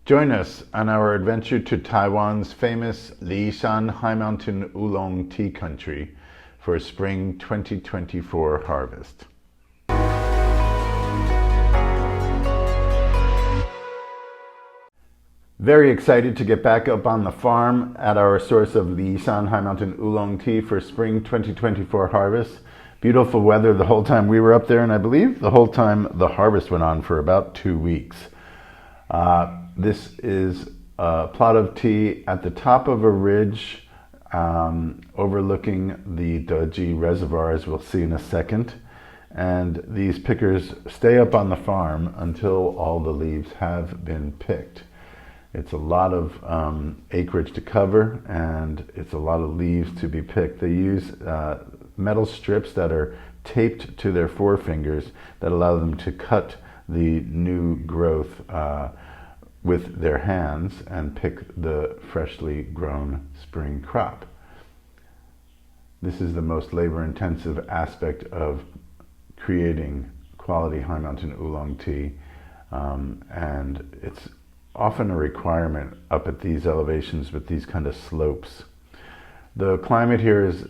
Join us on our adventure to Taiwan's famous Li Shan high mountain Oolong tea country for spring 2024 harvest. Very excited to get back up on the farm at our source of Li Shan high mountain Oolong tea for spring 2024 harvest. Beautiful weather the whole time we were up there, and I believe the whole time the harvest went on for about 2 weeks. This is a plot of tea at the top of a ridge overlooking the Deji Reservoir, as we'll see in a second. And these pickers stay up on the farm until all the leaves have been picked. It's a lot of acreage to cover, and it's a lot of leaves to be picked. They use metal strips that are taped to their forefingers that allow them to cut the new growth with their hands and pick the freshly grown spring crop. This is the most labor-intensive aspect of creating quality high mountain oolong tea, and it's often a requirement up at these elevations with these kind of slopes. The climate here is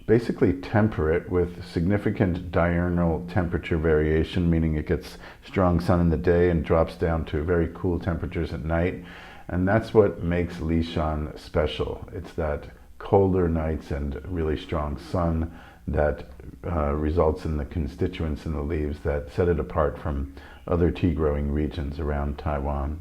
basically temperate with significant diurnal temperature variation, meaning it gets strong sun in the day and drops down to very cool temperatures at night. And that's what makes Li Shan special. It's that colder nights and really strong sun that results in the constituents in the leaves that set it apart from other tea growing regions around Taiwan.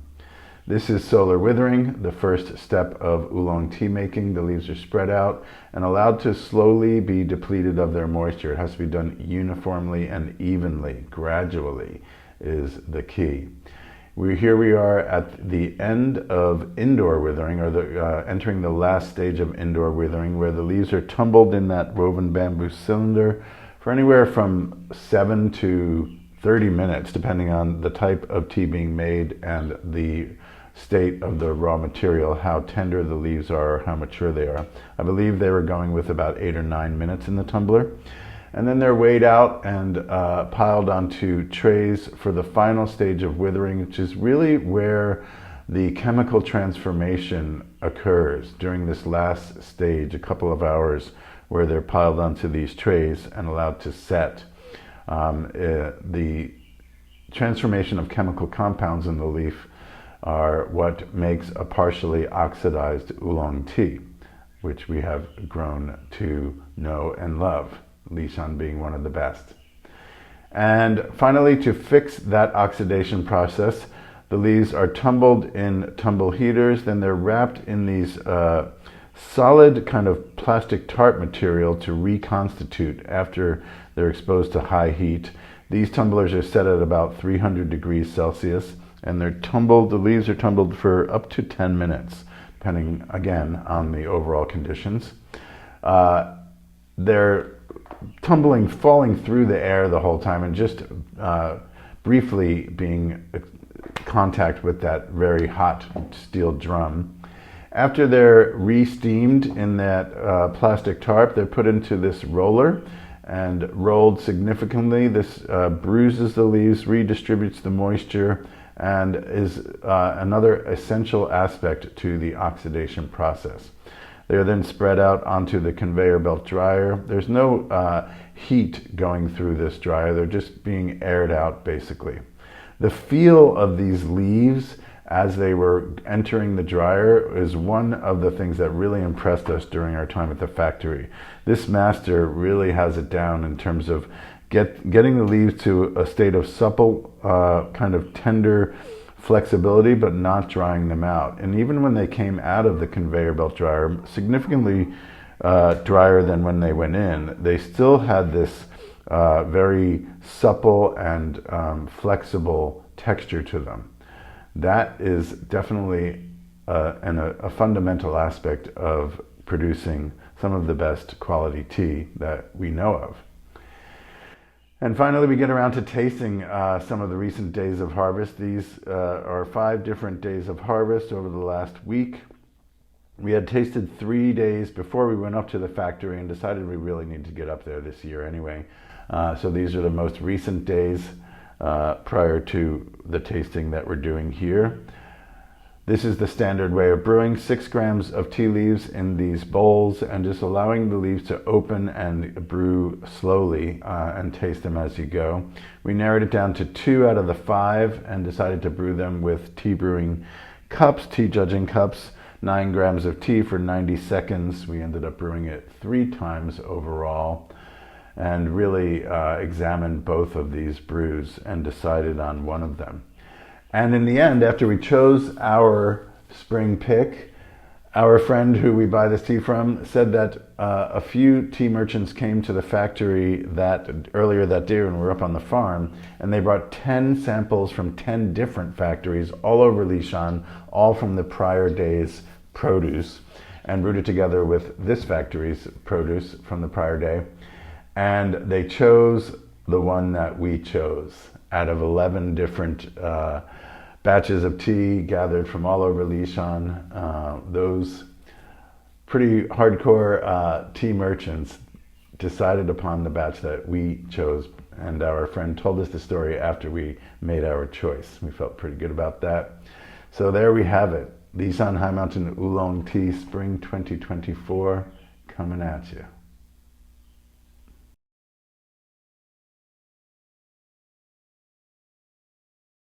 This is solar withering, the first step of oolong tea making. The leaves are spread out and allowed to slowly be depleted of their moisture. It has to be done uniformly and evenly, gradually is the key. Here we are at the end of indoor withering, or entering the last stage of indoor withering, where the leaves are tumbled in that woven bamboo cylinder for anywhere from 7 to 30 minutes, depending on the type of tea being made and the state of the raw material, how tender the leaves are, or how mature they are. I believe they were going with about 8 or 9 minutes in the tumbler. And then they're weighed out and piled onto trays for the final stage of withering, which is really where the chemical transformation occurs during this last stage, a couple of hours, where they're piled onto these trays and allowed to set. The transformation of chemical compounds in the leaf are what makes a partially oxidized oolong tea, which we have grown to know and love, Li Shan being one of the best. And finally, to fix that oxidation process, the leaves are tumbled in tumble heaters, then they're wrapped in these solid kind of plastic tarp material to reconstitute after they're exposed to high heat. These tumblers are set at about 300 degrees Celsius, and they're tumbled, the leaves are tumbled for up to 10 minutes, depending again on the overall conditions. They're tumbling, falling through the air the whole time, and just briefly being in contact with that very hot steel drum. After they're re-steamed in that plastic tarp, they're put into this roller and rolled significantly. This bruises the leaves, redistributes the moisture, and is another essential aspect to the oxidation process. They are then spread out onto the conveyor belt dryer. There's no heat going through this dryer. They're just being aired out, basically. The feel of these leaves as they were entering the dryer is one of the things that really impressed us during our time at the factory. This master really has it down in terms of getting the leaves to a state of supple, kind of tender flexibility, but not drying them out. And even when they came out of the conveyor belt dryer, significantly drier than when they went in, they still had this very supple and flexible texture to them. That is definitely a fundamental aspect of producing some of the best quality tea that we know of. And finally, we get around to tasting some of the recent days of harvest. These are 5 different days of harvest over the last week. We had tasted 3 days before we went up to the factory and decided we really need to get up there this year anyway. So these are the most recent days prior to the tasting that we're doing here. This is the standard way of brewing: 6 grams of tea leaves in these bowls and just allowing the leaves to open and brew slowly and taste them as you go. We narrowed it down to 2 out of the 5 and decided to brew them with tea brewing cups, tea judging cups, 9 grams of tea for 90 seconds. We ended up brewing it 3 times overall and really examined both of these brews and decided on one of them. And in the end, after we chose our spring pick, our friend who we buy this tea from said that a few tea merchants came to the factory earlier that day when we were up on the farm, and they brought 10 samples from 10 different factories all over Li Shan, all from the prior day's produce, and brewed it together with this factory's produce from the prior day. And they chose the one that we chose out of 11 different batches of tea gathered from all over Li Shan. Those pretty hardcore tea merchants decided upon the batch that we chose, and our friend told us the story after we made our choice. We felt pretty good about that. So there we have it. Li Shan High Mountain Oolong Tea Spring 2024 coming at you.